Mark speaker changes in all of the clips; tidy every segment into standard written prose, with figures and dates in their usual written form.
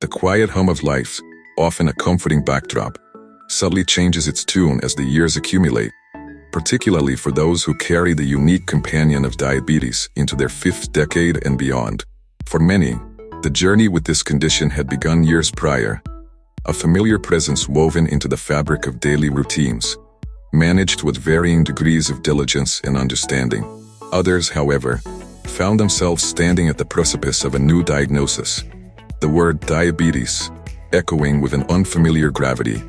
Speaker 1: The quiet hum of life, often a comforting backdrop, subtly changes its tune as the years accumulate, particularly for those who carry the unique companion of diabetes into their 5th decade and beyond. For many, the journey with this condition had begun years prior, a familiar presence woven into the fabric of daily routines, managed with varying degrees of diligence and understanding. Others, however, found themselves standing at the precipice of a new diagnosis, the word diabetes echoing with an unfamiliar gravity,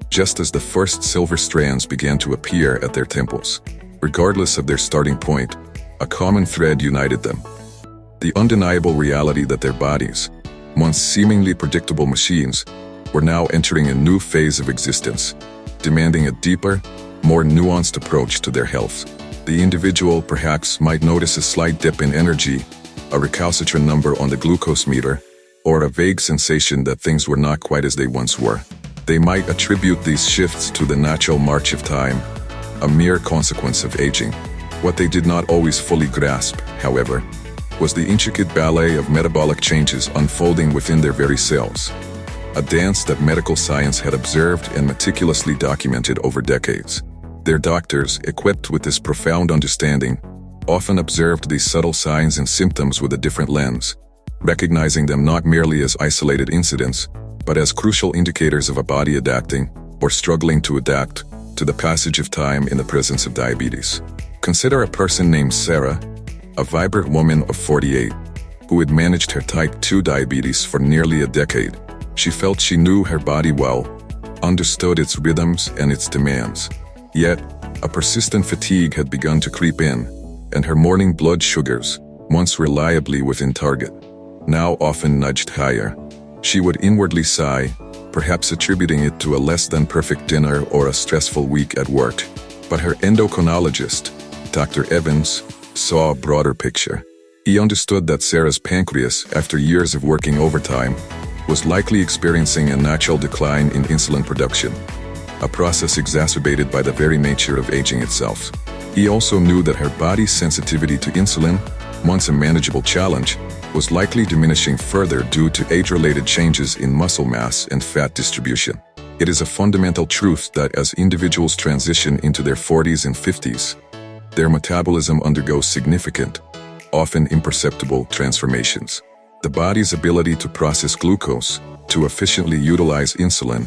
Speaker 1: just as the first silver strands began to appear at their temples. Regardless of their starting point, a common thread united them: the undeniable reality that their bodies, once seemingly predictable machines, were now entering a new phase of existence, demanding a deeper, more nuanced approach to their health. The individual perhaps might notice a slight dip in energy, a recalcitrant number on the glucose meter, or a vague sensation that things were not quite as they once were. They might attribute these shifts to the natural march of time, a mere consequence of aging. What they did not always fully grasp, however, was the intricate ballet of metabolic changes unfolding within their very cells, a dance that medical science had observed and meticulously documented over decades. Their doctors, equipped with this profound understanding, often observed these subtle signs and symptoms with a different lens, recognizing them not merely as isolated incidents, but as crucial indicators of a body adapting or struggling to adapt to the passage of time in the presence of diabetes. Consider a person named Sarah, a vibrant woman of 48, who had managed her type 2 diabetes for nearly a decade. She felt she knew her body well, understood its rhythms and its demands. Yet, a persistent fatigue had begun to creep in, and her morning blood sugars, once reliably within target, now often nudged higher. She would inwardly sigh, perhaps attributing it to a less than perfect dinner or a stressful week at work. But her endocrinologist, Dr. Evans, saw a broader picture. He understood that Sarah's pancreas, after years of working overtime, was likely experiencing a natural decline in insulin production, a process exacerbated by the very nature of aging itself. He also knew that her body's sensitivity to insulin, once a manageable challenge, was likely diminishing further due to age-related changes in muscle mass and fat distribution. It is a fundamental truth that as individuals transition into their 40s and 50s, their metabolism undergoes significant, often imperceptible transformations. The body's ability to process glucose, to efficiently utilize insulin,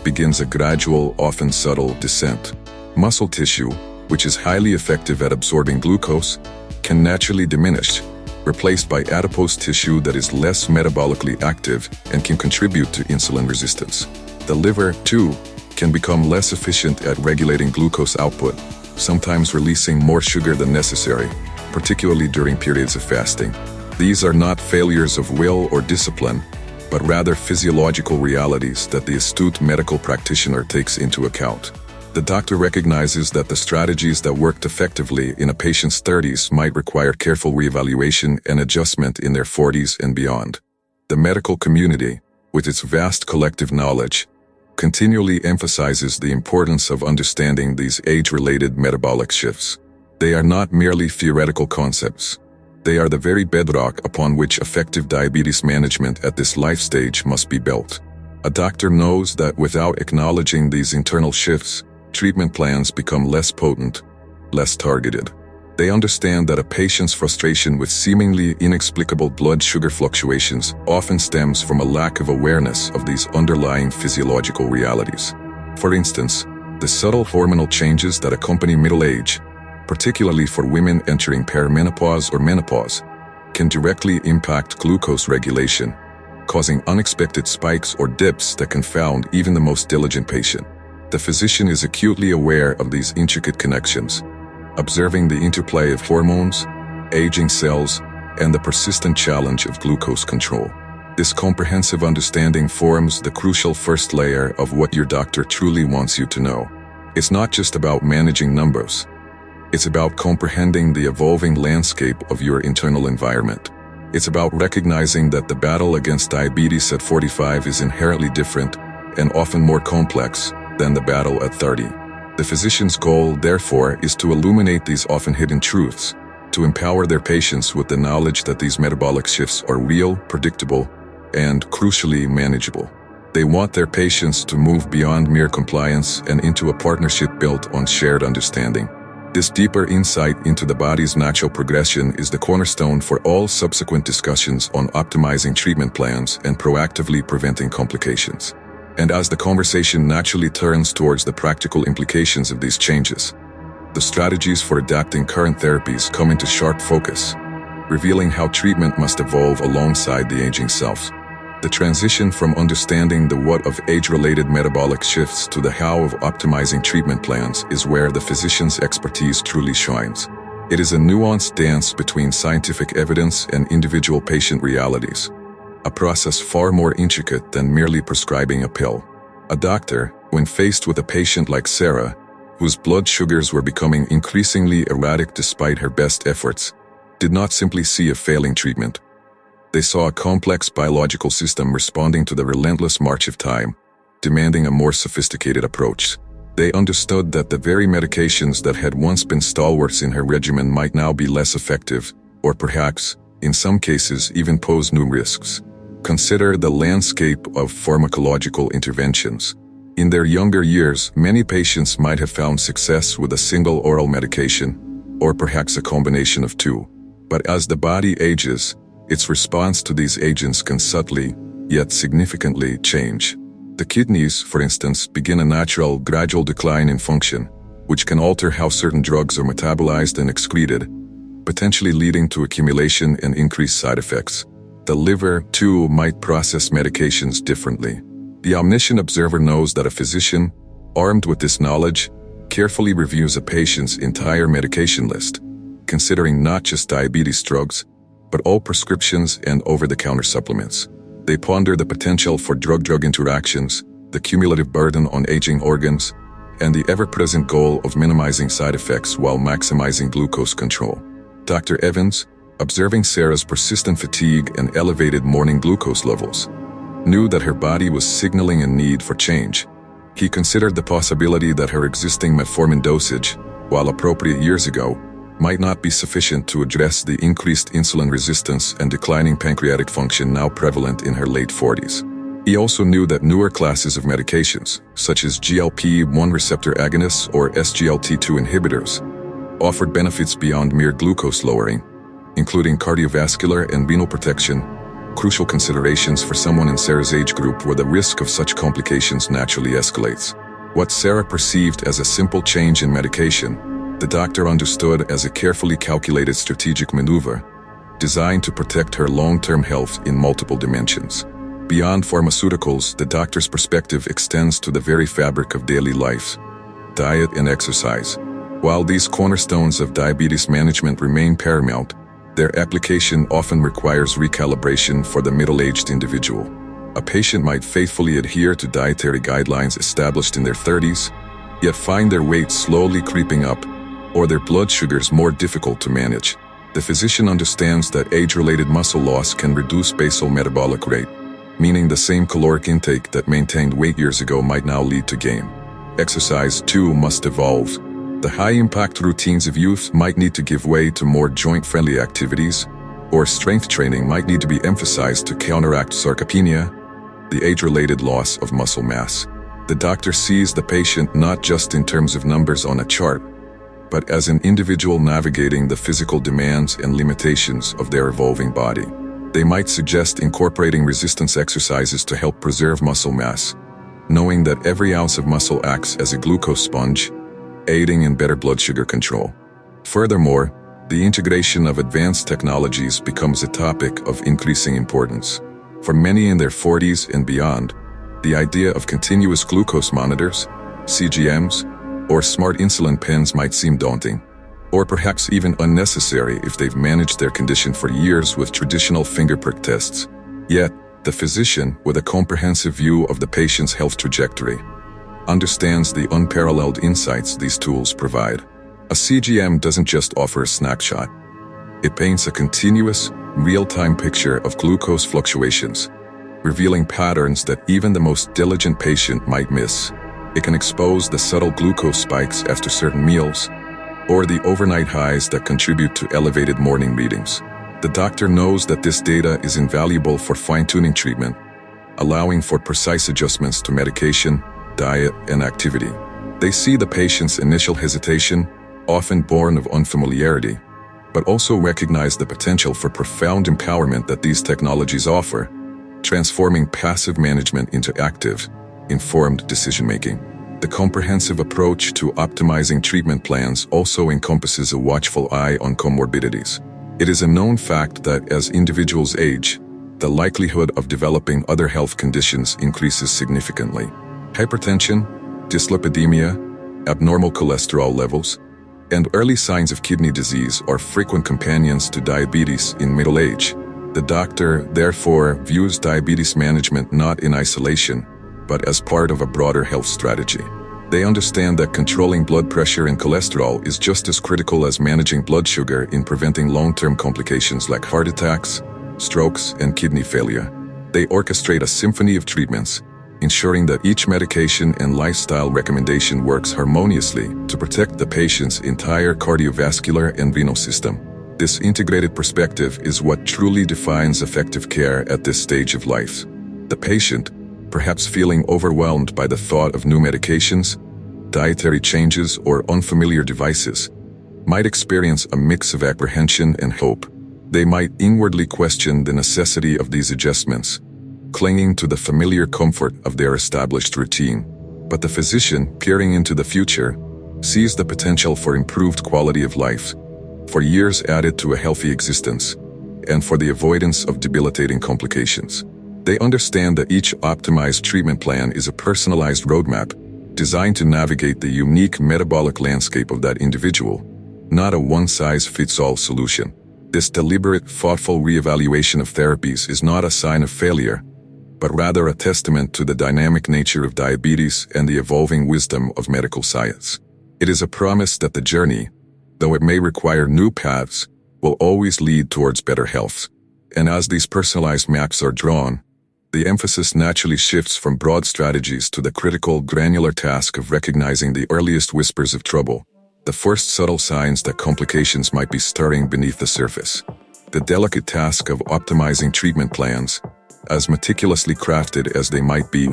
Speaker 1: begins a gradual, often subtle descent. Muscle tissue, which is highly effective at absorbing glucose, can naturally diminish, replaced by adipose tissue that is less metabolically active and can contribute to insulin resistance. The liver, too, can become less efficient at regulating glucose output, sometimes releasing more sugar than necessary, particularly during periods of fasting. These are not failures of will or discipline, but rather physiological realities that the astute medical practitioner takes into account. The doctor recognizes that the strategies that worked effectively in a patient's 30s might require careful reevaluation and adjustment in their 40s and beyond. The medical community, with its vast collective knowledge, continually emphasizes the importance of understanding these age-related metabolic shifts. They are not merely theoretical concepts. They are the very bedrock upon which effective diabetes management at this life stage must be built. A doctor knows that without acknowledging these internal shifts, treatment plans become less potent, less targeted. They understand that a patient's frustration with seemingly inexplicable blood sugar fluctuations often stems from a lack of awareness of these underlying physiological realities. For instance, the subtle hormonal changes that accompany middle age, particularly for women entering perimenopause or menopause, can directly impact glucose regulation, causing unexpected spikes or dips that confound even the most diligent patient. The physician is acutely aware of these intricate connections, observing the interplay of hormones, aging cells, and the persistent challenge of glucose control. This comprehensive understanding forms the crucial first layer of what your doctor truly wants you to know. It's not just about managing numbers. It's about comprehending the evolving landscape of your internal environment. It's about recognizing that the battle against diabetes at 45 is inherently different and often more complex than the battle at 30. The physician's goal, therefore, is to illuminate these often hidden truths, to empower their patients with the knowledge that these metabolic shifts are real, predictable, and, crucially, manageable. They want their patients to move beyond mere compliance and into a partnership built on shared understanding. This deeper insight into the body's natural progression is the cornerstone for all subsequent discussions on optimizing treatment plans and proactively preventing complications. And as the conversation naturally turns towards the practical implications of these changes, the strategies for adapting current therapies come into sharp focus, revealing how treatment must evolve alongside the aging self. The transition from understanding the what of age-related metabolic shifts to the how of optimizing treatment plans is where the physician's expertise truly shines. It is a nuanced dance between scientific evidence and individual patient realities, a process far more intricate than merely prescribing a pill. A doctor, when faced with a patient like Sarah, whose blood sugars were becoming increasingly erratic despite her best efforts, did not simply see a failing treatment. They saw a complex biological system responding to the relentless march of time, demanding a more sophisticated approach. They understood that the very medications that had once been stalwarts in her regimen might now be less effective, or perhaps, in some cases, even pose new risks. Consider the landscape of pharmacological interventions. In their younger years, many patients might have found success with a single oral medication, or perhaps a combination of two. But as the body ages, its response to these agents can subtly, yet significantly, change. The kidneys, for instance, begin a natural, gradual decline in function, which can alter how certain drugs are metabolized and excreted, potentially leading to accumulation and increased side effects. The liver, too, might process medications differently. The omniscient observer knows that a physician, armed with this knowledge, carefully reviews a patient's entire medication list, considering not just diabetes drugs, but all prescriptions and over-the-counter supplements. They ponder the potential for drug-drug interactions, the cumulative burden on aging organs, and the ever-present goal of minimizing side effects while maximizing glucose control. Dr. Evans, observing Sarah's persistent fatigue and elevated morning glucose levels, knew that her body was signaling a need for change. He considered the possibility that her existing metformin dosage, while appropriate years ago, might not be sufficient to address the increased insulin resistance and declining pancreatic function now prevalent in her late 40s. He also knew that newer classes of medications, such as GLP-1 receptor agonists or SGLT2 inhibitors, offered benefits beyond mere glucose lowering, including cardiovascular and renal protection, crucial considerations for someone in Sarah's age group where the risk of such complications naturally escalates. What Sarah perceived as a simple change in medication, the doctor understood as a carefully calculated strategic maneuver designed to protect her long-term health in multiple dimensions. Beyond pharmaceuticals, the doctor's perspective extends to the very fabric of daily life, diet and exercise. While these cornerstones of diabetes management remain paramount, their application often requires recalibration for the middle-aged individual. A patient might faithfully adhere to dietary guidelines established in their 30s, yet find their weight slowly creeping up, or their blood sugars more difficult to manage. The physician understands that age-related muscle loss can reduce basal metabolic rate, meaning the same caloric intake that maintained weight years ago might now lead to gain. Exercise, too, must evolve. The high-impact routines of youth might need to give way to more joint-friendly activities, or strength training might need to be emphasized to counteract sarcopenia, the age-related loss of muscle mass. The doctor sees the patient not just in terms of numbers on a chart, but as an individual navigating the physical demands and limitations of their evolving body. They might suggest incorporating resistance exercises to help preserve muscle mass, knowing that every ounce of muscle acts as a glucose sponge, aiding in better blood sugar control. Furthermore, the integration of advanced technologies becomes a topic of increasing importance. For many in their 40s and beyond, the idea of continuous glucose monitors, CGMs, or smart insulin pens might seem daunting, or perhaps even unnecessary if they've managed their condition for years with traditional finger prick tests. Yet, the physician, with a comprehensive view of the patient's health trajectory, understands the unparalleled insights these tools provide. A CGM doesn't just offer a snapshot. It paints a continuous, real-time picture of glucose fluctuations, revealing patterns that even the most diligent patient might miss. It can expose the subtle glucose spikes after certain meals, or the overnight highs that contribute to elevated morning readings. The doctor knows that this data is invaluable for fine-tuning treatment, allowing for precise adjustments to medication, diet, and activity. They see the patient's initial hesitation, often born of unfamiliarity, but also recognize the potential for profound empowerment that these technologies offer, transforming passive management into active, informed decision-making. The comprehensive approach to optimizing treatment plans also encompasses a watchful eye on comorbidities. It is a known fact that as individuals age, the likelihood of developing other health conditions increases significantly. Hypertension, dyslipidemia, abnormal cholesterol levels, and early signs of kidney disease are frequent companions to diabetes in middle age. The doctor, therefore, views diabetes management not in isolation, but as part of a broader health strategy. They understand that controlling blood pressure and cholesterol is just as critical as managing blood sugar in preventing long-term complications like heart attacks, strokes, and kidney failure. They orchestrate a symphony of treatments, ensuring that each medication and lifestyle recommendation works harmoniously to protect the patient's entire cardiovascular and renal system. This integrated perspective is what truly defines effective care at this stage of life. The patient, perhaps feeling overwhelmed by the thought of new medications, dietary changes, or unfamiliar devices, might experience a mix of apprehension and hope. They might inwardly question the necessity of these adjustments, clinging to the familiar comfort of their established routine. But the physician, peering into the future, sees the potential for improved quality of life, for years added to a healthy existence, and for the avoidance of debilitating complications. They understand that each optimized treatment plan is a personalized roadmap designed to navigate the unique metabolic landscape of that individual, not a one-size-fits-all solution. This deliberate, thoughtful reevaluation of therapies is not a sign of failure, but rather a testament to the dynamic nature of diabetes and the evolving wisdom of medical science. It is a promise that the journey, though it may require new paths, will always lead towards better health. And as these personalized maps are drawn, the emphasis naturally shifts from broad strategies to the critical, granular task of recognizing the earliest whispers of trouble, the first subtle signs that complications might be stirring beneath the surface. The delicate task of optimizing treatment plans, as meticulously crafted as they might be,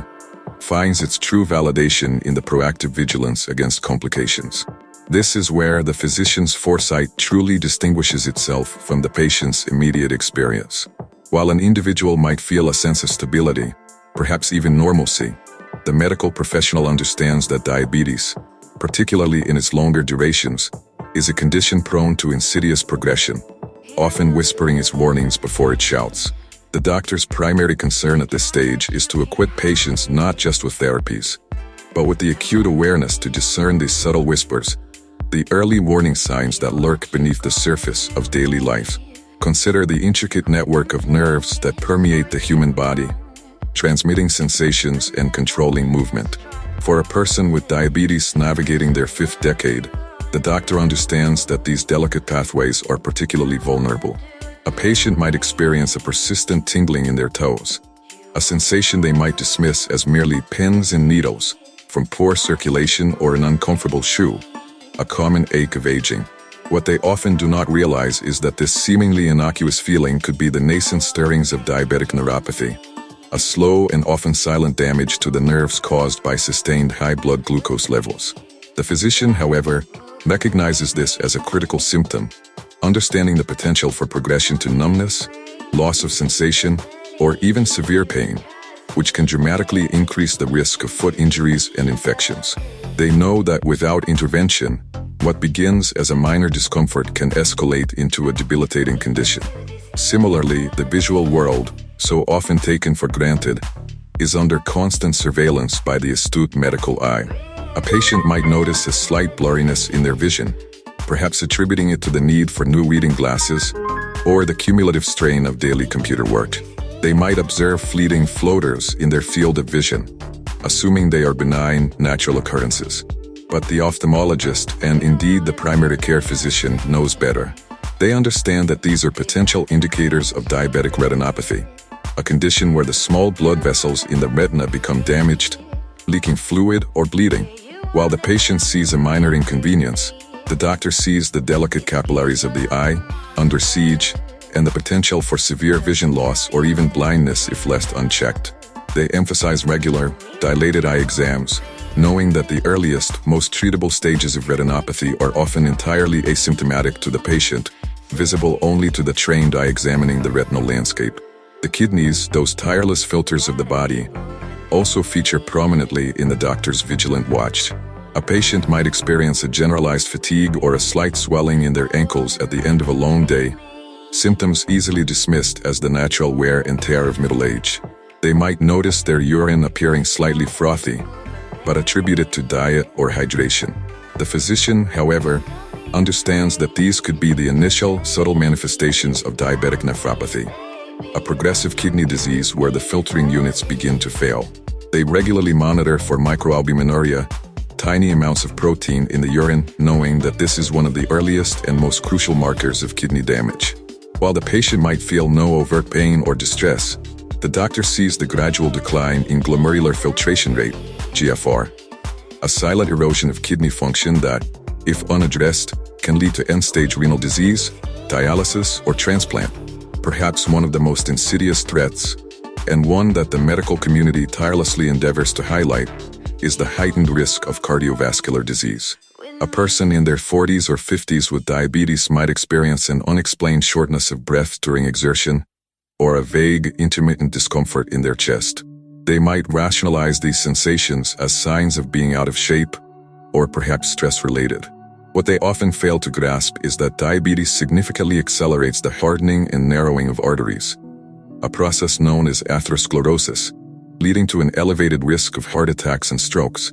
Speaker 1: finds its true validation in the proactive vigilance against complications. This is where the physician's foresight truly distinguishes itself from the patient's immediate experience. While an individual might feel a sense of stability, perhaps even normalcy, the medical professional understands that diabetes, particularly in its longer durations, is a condition prone to insidious progression, often whispering its warnings before it shouts. The doctor's primary concern at this stage is to equip patients not just with therapies, but with the acute awareness to discern these subtle whispers, the early warning signs that lurk beneath the surface of daily life. Consider the intricate network of nerves that permeate the human body, transmitting sensations and controlling movement. For a person with diabetes navigating their fifth decade, the doctor understands that these delicate pathways are particularly vulnerable. A patient might experience a persistent tingling in their toes, a sensation they might dismiss as merely pins and needles from poor circulation or an uncomfortable shoe, a common ache of aging. What they often do not realize is that this seemingly innocuous feeling could be the nascent stirrings of diabetic neuropathy, a slow and often silent damage to the nerves caused by sustained high blood glucose levels. The physician, however, recognizes this as a critical symptom, understanding the potential for progression to numbness, loss of sensation, or even severe pain, which can dramatically increase the risk of foot injuries and infections. They know that without intervention, what begins as a minor discomfort can escalate into a debilitating condition. Similarly, the visual world, so often taken for granted, is under constant surveillance by the astute medical eye. A patient might notice a slight blurriness in their vision, perhaps attributing it to the need for new reading glasses or the cumulative strain of daily computer work. They might observe fleeting floaters in their field of vision, assuming they are benign, natural occurrences. But the ophthalmologist, and indeed the primary care physician, knows better. They understand that these are potential indicators of diabetic retinopathy, a condition where the small blood vessels in the retina become damaged, leaking fluid or bleeding. While the patient sees a minor inconvenience, the doctor sees the delicate capillaries of the eye under siege, and the potential for severe vision loss or even blindness if left unchecked. They emphasize regular, dilated eye exams, knowing that the earliest, most treatable stages of retinopathy are often entirely asymptomatic to the patient, visible only to the trained eye examining the retinal landscape. The kidneys, those tireless filters of the body, also feature prominently in the doctor's vigilant watch. A patient might experience a generalized fatigue or a slight swelling in their ankles at the end of a long day, symptoms easily dismissed as the natural wear and tear of middle age. They might notice their urine appearing slightly frothy, but attribute it to diet or hydration. The physician, however, understands that these could be the initial, subtle manifestations of diabetic nephropathy, a progressive kidney disease where the filtering units begin to fail. They regularly monitor for microalbuminuria, tiny amounts of protein in the urine, knowing that this is one of the earliest and most crucial markers of kidney damage. While the patient might feel no overt pain or distress, the doctor sees the gradual decline in glomerular filtration rate, GFR, a silent erosion of kidney function that, if unaddressed, can lead to end-stage renal disease, dialysis, or transplant. Perhaps one of the most insidious threats, and one that the medical community tirelessly endeavors to highlight, is the heightened risk of cardiovascular disease. A person in their 40s or 50s with diabetes might experience an unexplained shortness of breath during exertion, or a vague, intermittent discomfort in their chest. They might rationalize these sensations as signs of being out of shape, or perhaps stress-related. What they often fail to grasp is that diabetes significantly accelerates the hardening and narrowing of arteries, a process known as atherosclerosis, leading to an elevated risk of heart attacks and strokes,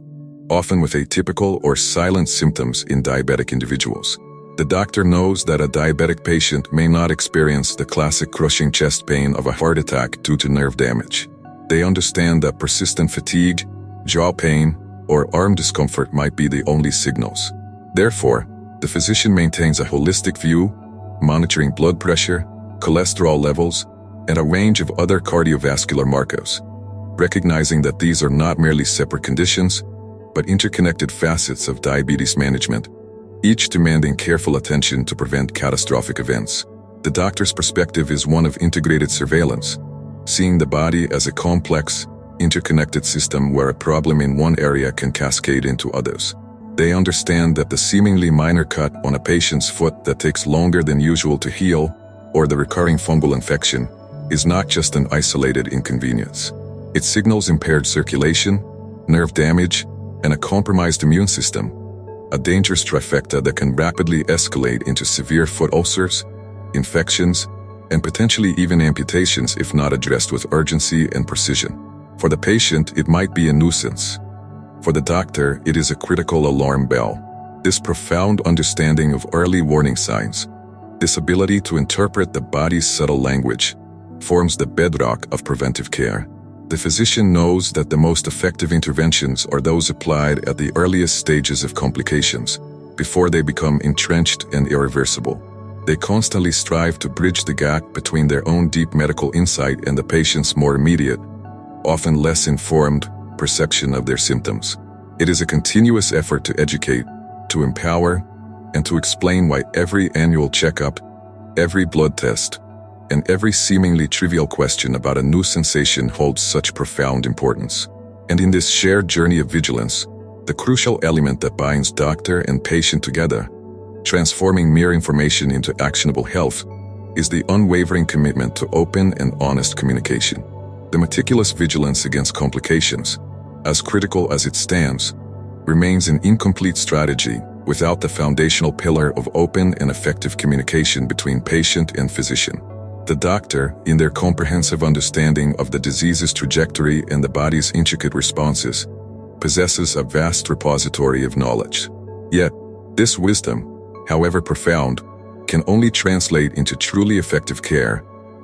Speaker 1: often with atypical or silent symptoms in diabetic individuals. The doctor knows that a diabetic patient may not experience the classic crushing chest pain of a heart attack due to nerve damage. They understand that persistent fatigue, jaw pain, or arm discomfort might be the only signals. Therefore, the physician maintains a holistic view, monitoring blood pressure, cholesterol levels, and a range of other cardiovascular markers, recognizing that these are not merely separate conditions, but interconnected facets of diabetes management, each demanding careful attention to prevent catastrophic events. The doctor's perspective is one of integrated surveillance, seeing the body as a complex, interconnected system where a problem in one area can cascade into others. They understand that the seemingly minor cut on a patient's foot that takes longer than usual to heal, or the recurring fungal infection, is not just an isolated inconvenience. It signals impaired circulation, nerve damage, and a compromised immune system, a dangerous trifecta that can rapidly escalate into severe foot ulcers, infections, and potentially even amputations if not addressed with urgency and precision. For the patient, it might be a nuisance. For the doctor, it is a critical alarm bell. This profound understanding of early warning signs, this ability to interpret the body's subtle language, forms the bedrock of preventive care. The physician knows that the most effective interventions are those applied at the earliest stages of complications, before they become entrenched and irreversible. They constantly strive to bridge the gap between their own deep medical insight and the patient's more immediate, often less informed, perception of their symptoms. It is a continuous effort to educate, to empower, and to explain why every annual checkup, every blood test, and every seemingly trivial question about a new sensation holds such profound importance. And in this shared journey of vigilance, the crucial element that binds doctor and patient together, transforming mere information into actionable health, is the unwavering commitment to open and honest communication. The meticulous vigilance against complications, as critical as it stands, remains an incomplete strategy without the foundational pillar of open and effective communication between patient and physician. The doctor, in their comprehensive understanding of the disease's trajectory and the body's intricate responses, possesses a vast repository of knowledge. Yet, this wisdom, however profound, can only translate into truly effective care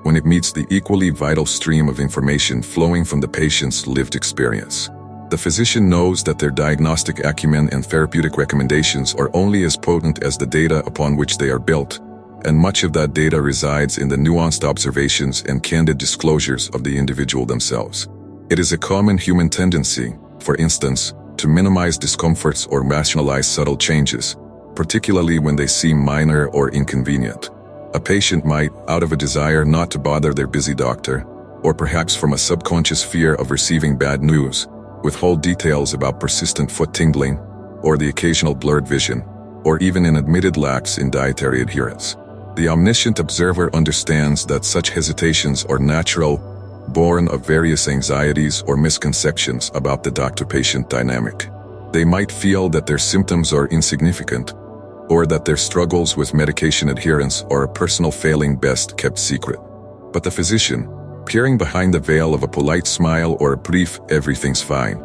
Speaker 1: when it meets the equally vital stream of information flowing from the patient's lived experience. The physician knows that their diagnostic acumen and therapeutic recommendations are only as potent as the data upon which they are built, and much of that data resides in the nuanced observations and candid disclosures of the individual themselves. It is a common human tendency, for instance, to minimize discomforts or rationalize subtle changes, particularly when they seem minor or inconvenient. A patient might, out of a desire not to bother their busy doctor, or perhaps from a subconscious fear of receiving bad news, withhold details about persistent foot tingling, or the occasional blurred vision, or even an admitted lapse in dietary adherence. The omniscient observer understands that such hesitations are natural, born of various anxieties or misconceptions about the doctor-patient dynamic. They might feel that their symptoms are insignificant, or that their struggles with medication adherence are a personal failing best kept secret. But the physician, peering behind the veil of a polite smile or a brief "everything's fine,"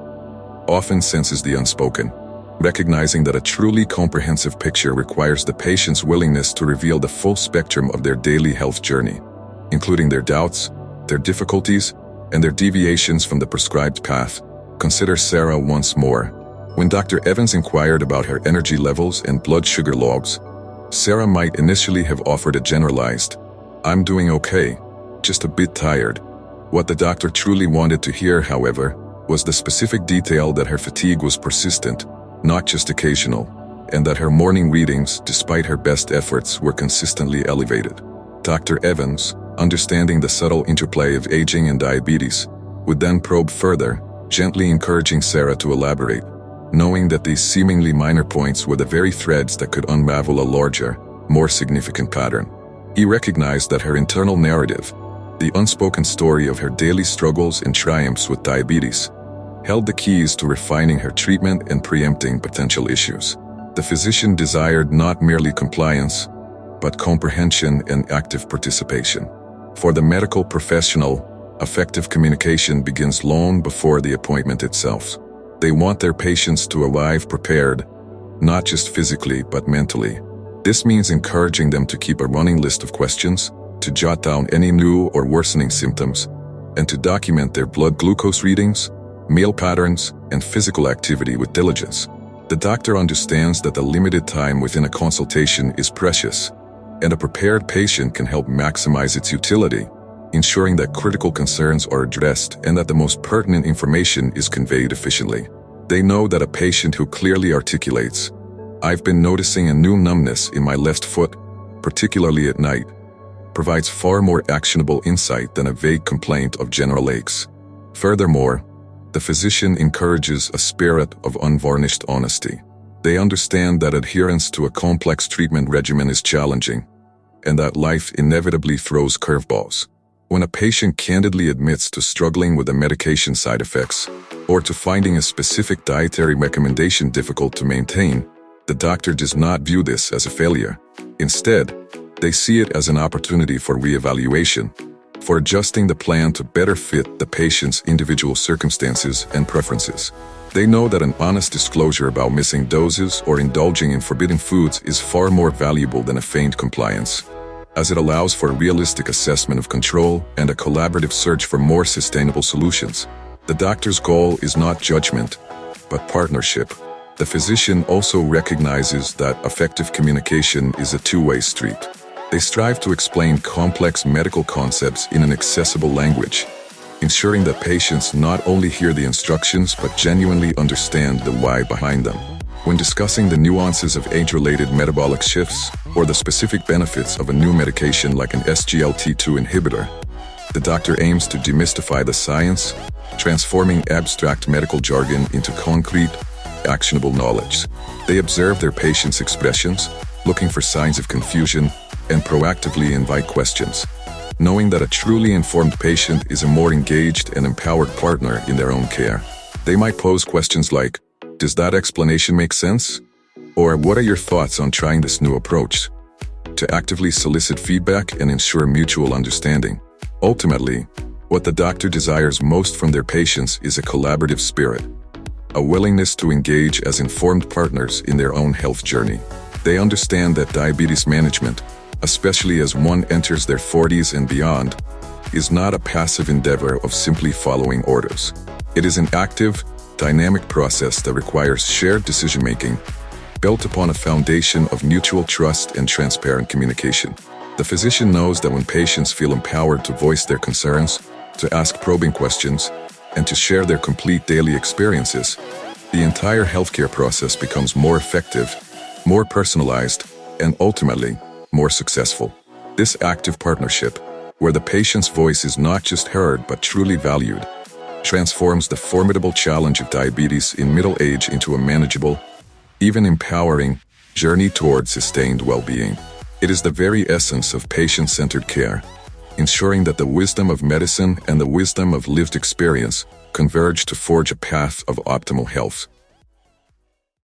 Speaker 1: often senses the unspoken, recognizing that a truly comprehensive picture requires the patient's willingness to reveal the full spectrum of their daily health journey, including their doubts, their difficulties, and their deviations from the prescribed path. Consider Sarah once more. When Dr. Evans inquired about her energy levels and blood sugar logs, Sarah might initially have offered a generalized, "I'm doing okay, just a bit tired." What the doctor truly wanted to hear, however, was the specific detail that her fatigue was persistent, not just occasional, and that her morning readings, despite her best efforts, were consistently elevated. Dr. Evans, understanding the subtle interplay of aging and diabetes, would then probe further, gently encouraging Sarah to elaborate, knowing that these seemingly minor points were the very threads that could unravel a larger, more significant pattern. He recognized that her internal narrative, the unspoken story of her daily struggles and triumphs with diabetes, held the keys to refining her treatment and preempting potential issues. The physician desired not merely compliance, but comprehension and active participation. For the medical professional, effective communication begins long before the appointment itself. They want their patients to arrive prepared, not just physically but mentally. This means encouraging them to keep a running list of questions, to jot down any new or worsening symptoms, and to document their blood glucose readings, meal patterns, and physical activity with diligence. The doctor understands that the limited time within a consultation is precious, and a prepared patient can help maximize its utility, ensuring that critical concerns are addressed and that the most pertinent information is conveyed efficiently. They know that a patient who clearly articulates, "I've been noticing a new numbness in my left foot, particularly at night," provides far more actionable insight than a vague complaint of general aches. Furthermore, the physician encourages a spirit of unvarnished honesty. They understand that adherence to a complex treatment regimen is challenging, and that life inevitably throws curveballs. When a patient candidly admits to struggling with a medication side effects, or to finding a specific dietary recommendation difficult to maintain, the doctor does not view this as a failure. Instead, they see it as an opportunity for reevaluation, for adjusting the plan to better fit the patient's individual circumstances and preferences. They know that an honest disclosure about missing doses or indulging in forbidden foods is far more valuable than a feigned compliance, as it allows for a realistic assessment of control and a collaborative search for more sustainable solutions. The doctor's goal is not judgment, but partnership. The physician also recognizes that effective communication is a two-way street. They strive to explain complex medical concepts in an accessible language, ensuring that patients not only hear the instructions but genuinely understand the why behind them. When discussing the nuances of age-related metabolic shifts or the specific benefits of a new medication like an SGLT2 inhibitor, the doctor aims to demystify the science, transforming abstract medical jargon into concrete, actionable knowledge. They observe their patients' expressions, looking for signs of confusion, and proactively invite questions, knowing that a truly informed patient is a more engaged and empowered partner in their own care. They might pose questions like, "Does that explanation make sense?" Or "What are your thoughts on trying this new approach?" to actively solicit feedback and ensure mutual understanding. Ultimately, what the doctor desires most from their patients is a collaborative spirit, a willingness to engage as informed partners in their own health journey. They understand that diabetes management, especially as one enters their 40s and beyond, is not a passive endeavor of simply following orders. It is an active, dynamic process that requires shared decision-making, built upon a foundation of mutual trust and transparent communication. The physician knows that when patients feel empowered to voice their concerns, to ask probing questions, and to share their complete daily experiences, the entire healthcare process becomes more effective, more personalized, and ultimately, more successful. This active partnership, where the patient's voice is not just heard but truly valued, transforms the formidable challenge of diabetes in middle age into a manageable, even empowering, journey toward sustained well-being. It is the very essence of patient-centered care, ensuring that the wisdom of medicine and the wisdom of lived experience converge to forge a path of optimal health.